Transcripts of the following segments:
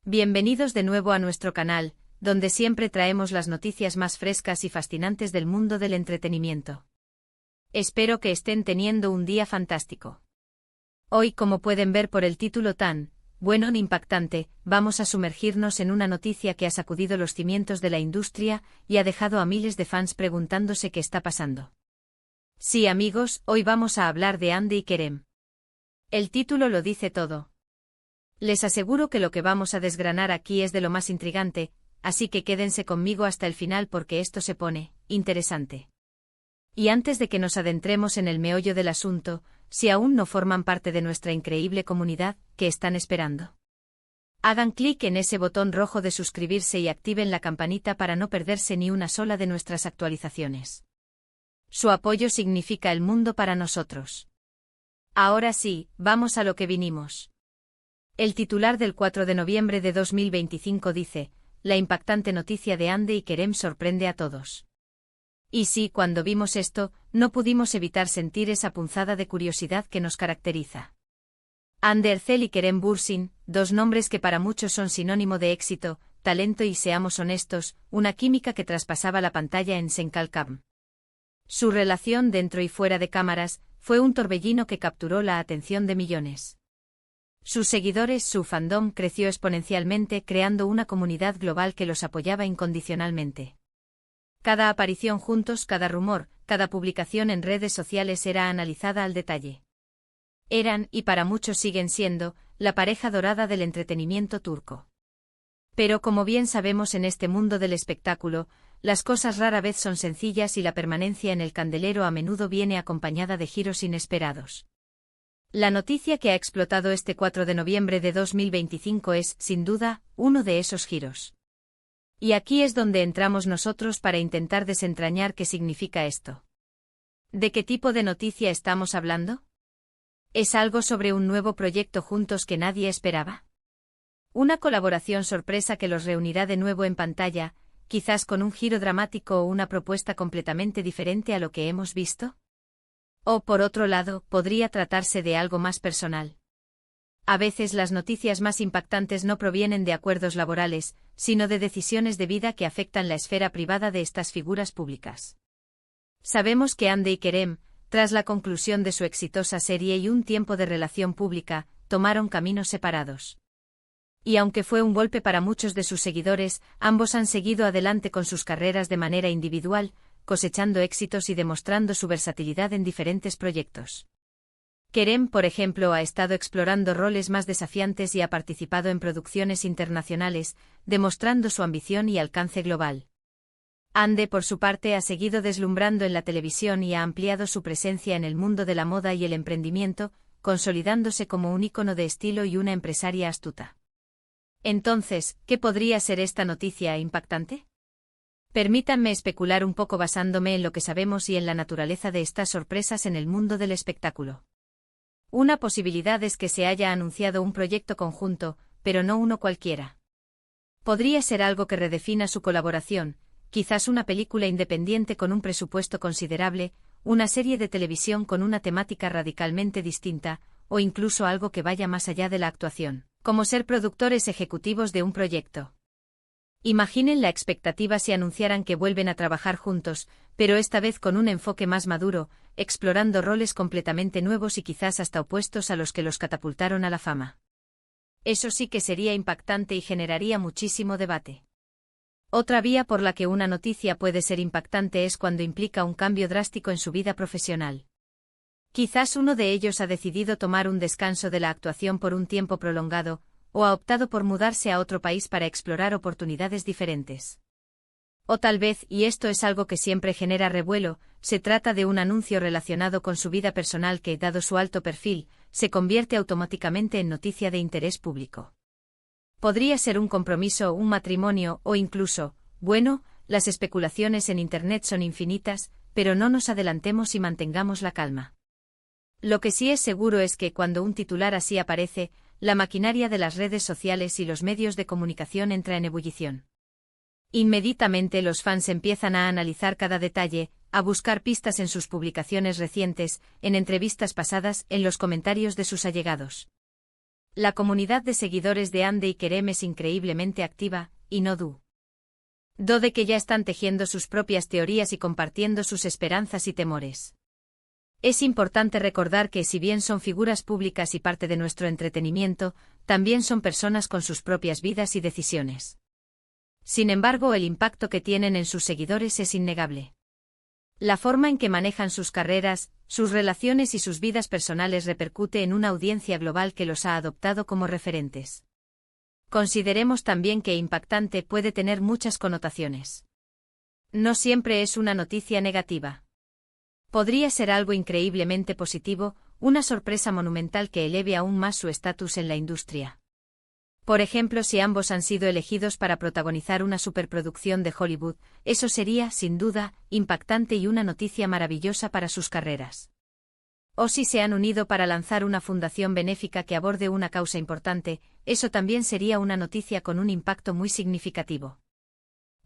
Bienvenidos de nuevo a nuestro canal, donde siempre traemos las noticias más frescas y fascinantes del mundo del entretenimiento. Espero que estén teniendo un día fantástico. Hoy, como pueden ver por el título tan bueno e impactante, vamos a sumergirnos en una noticia que ha sacudido los cimientos de la industria y ha dejado a miles de fans preguntándose qué está pasando. Sí, amigos, hoy vamos a hablar de Hande y Kerem. El título lo dice todo. Les aseguro que lo que vamos a desgranar aquí es de lo más intrigante, así que quédense conmigo hasta el final porque esto se pone interesante. Y antes de que nos adentremos en el meollo del asunto, si aún no forman parte de nuestra increíble comunidad, ¿qué están esperando? Hagan clic en ese botón rojo de suscribirse y activen la campanita para no perderse ni una sola de nuestras actualizaciones. Su apoyo significa el mundo para nosotros. Ahora sí, vamos a lo que vinimos. El titular del 4 de noviembre de 2025 dice: la impactante noticia de Hande y Kerem sorprende a todos. Y sí, cuando vimos esto, no pudimos evitar sentir esa punzada de curiosidad que nos caracteriza. Hande Erçel y Kerem Bürsin, dos nombres que para muchos son sinónimo de éxito, talento y, seamos honestos, una química que traspasaba la pantalla en Senkalkam. Su relación dentro y fuera de cámaras fue un torbellino que capturó la atención de millones. Sus seguidores, su fandom creció exponencialmente, creando una comunidad global que los apoyaba incondicionalmente. Cada aparición juntos, cada rumor, cada publicación en redes sociales era analizada al detalle. Eran, y para muchos siguen siendo, la pareja dorada del entretenimiento turco. Pero como bien sabemos en este mundo del espectáculo, las cosas rara vez son sencillas y la permanencia en el candelero a menudo viene acompañada de giros inesperados. La noticia que ha explotado este 4 de noviembre de 2025 es, sin duda, uno de esos giros. Y aquí es donde entramos nosotros para intentar desentrañar qué significa esto. ¿De qué tipo de noticia estamos hablando? ¿Es algo sobre un nuevo proyecto juntos que nadie esperaba? ¿Una colaboración sorpresa que los reunirá de nuevo en pantalla, quizás con un giro dramático o una propuesta completamente diferente a lo que hemos visto? O, por otro lado, podría tratarse de algo más personal. A veces las noticias más impactantes no provienen de acuerdos laborales, sino de decisiones de vida que afectan la esfera privada de estas figuras públicas. Sabemos que Hande y Kerem, tras la conclusión de su exitosa serie y un tiempo de relación pública, tomaron caminos separados. Y aunque fue un golpe para muchos de sus seguidores, ambos han seguido adelante con sus carreras de manera individual, cosechando éxitos y demostrando su versatilidad en diferentes proyectos. Kerem, por ejemplo, ha estado explorando roles más desafiantes y ha participado en producciones internacionales, demostrando su ambición y alcance global. Hande, por su parte, ha seguido deslumbrando en la televisión y ha ampliado su presencia en el mundo de la moda y el emprendimiento, consolidándose como un ícono de estilo y una empresaria astuta. Entonces, ¿qué podría ser esta noticia impactante? Permítanme especular un poco basándome en lo que sabemos y en la naturaleza de estas sorpresas en el mundo del espectáculo. Una posibilidad es que se haya anunciado un proyecto conjunto, pero no uno cualquiera. Podría ser algo que redefina su colaboración, quizás una película independiente con un presupuesto considerable, una serie de televisión con una temática radicalmente distinta, o incluso algo que vaya más allá de la actuación, como ser productores ejecutivos de un proyecto. Imaginen la expectativa si anunciaran que vuelven a trabajar juntos, pero esta vez con un enfoque más maduro, explorando roles completamente nuevos y quizás hasta opuestos a los que los catapultaron a la fama. Eso sí que sería impactante y generaría muchísimo debate. Otra vía por la que una noticia puede ser impactante es cuando implica un cambio drástico en su vida profesional. Quizás uno de ellos ha decidido tomar un descanso de la actuación por un tiempo prolongado, o ha optado por mudarse a otro país para explorar oportunidades diferentes. O tal vez, y esto es algo que siempre genera revuelo, se trata de un anuncio relacionado con su vida personal que, dado su alto perfil, se convierte automáticamente en noticia de interés público. Podría ser un compromiso, un matrimonio, o incluso, bueno, las especulaciones en Internet son infinitas, pero no nos adelantemos y mantengamos la calma. Lo que sí es seguro es que cuando un titular así aparece, la maquinaria de las redes sociales y los medios de comunicación entra en ebullición. Inmediatamente los fans empiezan a analizar cada detalle, a buscar pistas en sus publicaciones recientes, en entrevistas pasadas, en los comentarios de sus allegados. La comunidad de seguidores de Hande y Kerem es increíblemente activa, y no dudo de que ya están tejiendo sus propias teorías y compartiendo sus esperanzas y temores. Es importante recordar que si bien son figuras públicas y parte de nuestro entretenimiento, también son personas con sus propias vidas y decisiones. Sin embargo, el impacto que tienen en sus seguidores es innegable. La forma en que manejan sus carreras, sus relaciones y sus vidas personales repercute en una audiencia global que los ha adoptado como referentes. Consideremos también que impactante puede tener muchas connotaciones. No siempre es una noticia negativa. Podría ser algo increíblemente positivo, una sorpresa monumental que eleve aún más su estatus en la industria. Por ejemplo, si ambos han sido elegidos para protagonizar una superproducción de Hollywood, eso sería, sin duda, impactante y una noticia maravillosa para sus carreras. O si se han unido para lanzar una fundación benéfica que aborde una causa importante, eso también sería una noticia con un impacto muy significativo.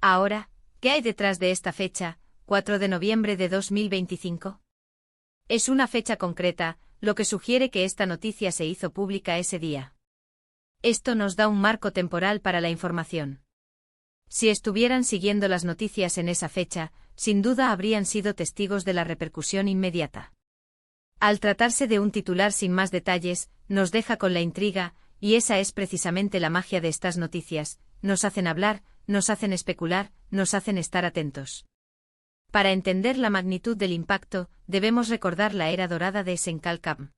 Ahora, ¿qué hay detrás de esta fecha, 4 de noviembre de 2025? Es una fecha concreta, lo que sugiere que esta noticia se hizo pública ese día. Esto nos da un marco temporal para la información. Si estuvieran siguiendo las noticias en esa fecha, sin duda habrían sido testigos de la repercusión inmediata. Al tratarse de un titular sin más detalles, nos deja con la intriga, y esa es precisamente la magia de estas noticias: nos hacen hablar, nos hacen especular, nos hacen estar atentos. Para entender la magnitud del impacto, debemos recordar la era dorada de Esenkalkam.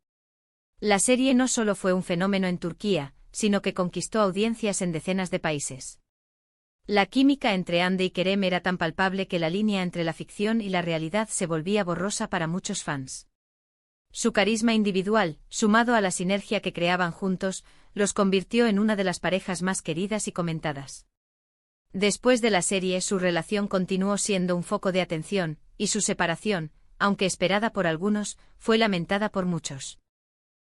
La serie no solo fue un fenómeno en Turquía, sino que conquistó audiencias en decenas de países. La química entre Hande y Kerem era tan palpable que la línea entre la ficción y la realidad se volvía borrosa para muchos fans. Su carisma individual, sumado a la sinergia que creaban juntos, los convirtió en una de las parejas más queridas y comentadas. Después de la serie, su relación continuó siendo un foco de atención, y su separación, aunque esperada por algunos, fue lamentada por muchos.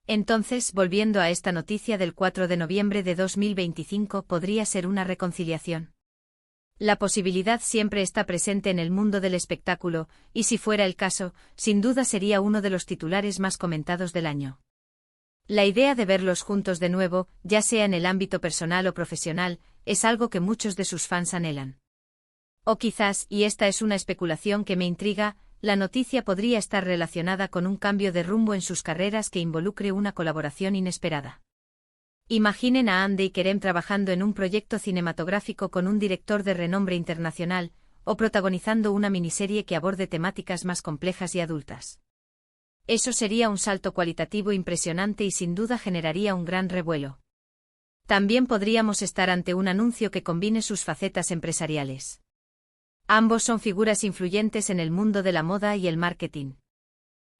Entonces, volviendo a esta noticia del 4 de noviembre de 2025, ¿podría ser una reconciliación? La posibilidad siempre está presente en el mundo del espectáculo, y si fuera el caso, sin duda sería uno de los titulares más comentados del año. La idea de verlos juntos de nuevo, ya sea en el ámbito personal o profesional, es algo que muchos de sus fans anhelan. O quizás, y esta es una especulación que me intriga, la noticia podría estar relacionada con un cambio de rumbo en sus carreras que involucre una colaboración inesperada. Imaginen a Hande y Kerem trabajando en un proyecto cinematográfico con un director de renombre internacional, o protagonizando una miniserie que aborde temáticas más complejas y adultas. Eso sería un salto cualitativo impresionante y sin duda generaría un gran revuelo. También podríamos estar ante un anuncio que combine sus facetas empresariales. Ambos son figuras influyentes en el mundo de la moda y el marketing.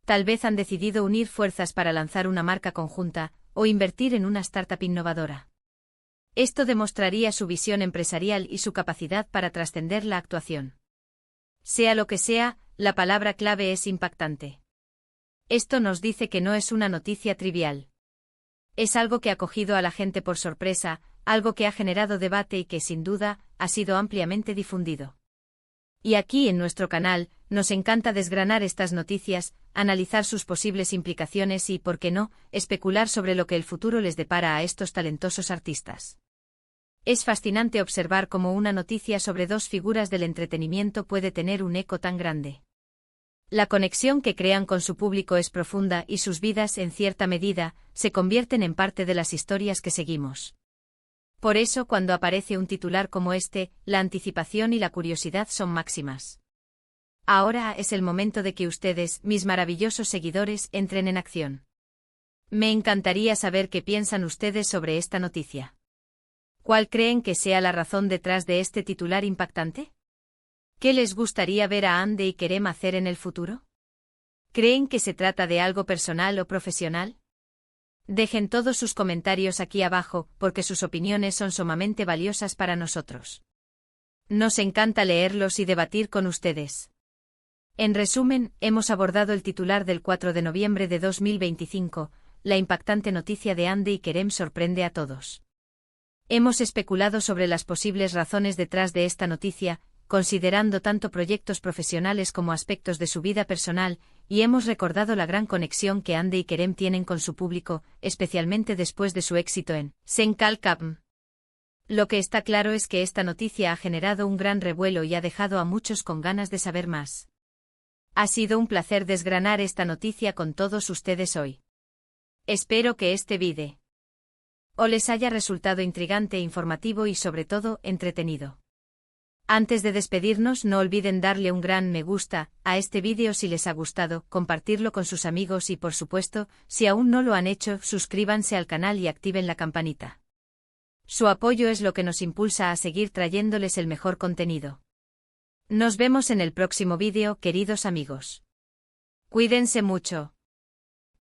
Tal vez han decidido unir fuerzas para lanzar una marca conjunta, o invertir en una startup innovadora. Esto demostraría su visión empresarial y su capacidad para trascender la actuación. Sea lo que sea, la palabra clave es impactante. Esto nos dice que no es una noticia trivial. Es algo que ha cogido a la gente por sorpresa, algo que ha generado debate y que, sin duda, ha sido ampliamente difundido. Y aquí en nuestro canal, nos encanta desgranar estas noticias, analizar sus posibles implicaciones y, por qué no, especular sobre lo que el futuro les depara a estos talentosos artistas. Es fascinante observar cómo una noticia sobre dos figuras del entretenimiento puede tener un eco tan grande. La conexión que crean con su público es profunda y sus vidas, en cierta medida, se convierten en parte de las historias que seguimos. Por eso, cuando aparece un titular como este, la anticipación y la curiosidad son máximas. Ahora es el momento de que ustedes, mis maravillosos seguidores, entren en acción. Me encantaría saber qué piensan ustedes sobre esta noticia. ¿Cuál creen que sea la razón detrás de este titular impactante? ¿Qué les gustaría ver a Hande y Kerem hacer en el futuro? ¿Creen que se trata de algo personal o profesional? Dejen todos sus comentarios aquí abajo, porque sus opiniones son sumamente valiosas para nosotros. Nos encanta leerlos y debatir con ustedes. En resumen, hemos abordado el titular del 4 de noviembre de 2025, la impactante noticia de Hande y Kerem sorprende a todos. Hemos especulado sobre las posibles razones detrás de esta noticia, considerando tanto proyectos profesionales como aspectos de su vida personal, y hemos recordado la gran conexión que Ande y Kerem tienen con su público, especialmente después de su éxito en Senkal Kapm. Lo que está claro es que esta noticia ha generado un gran revuelo y ha dejado a muchos con ganas de saber más. Ha sido un placer desgranar esta noticia con todos ustedes hoy. Espero que este vídeo o les haya resultado intrigante, informativo y sobre todo, entretenido. Antes de despedirnos, no olviden darle un gran me gusta a este vídeo si les ha gustado, compartirlo con sus amigos y por supuesto, si aún no lo han hecho, suscríbanse al canal y activen la campanita. Su apoyo es lo que nos impulsa a seguir trayéndoles el mejor contenido. Nos vemos en el próximo vídeo, queridos amigos. Cuídense mucho.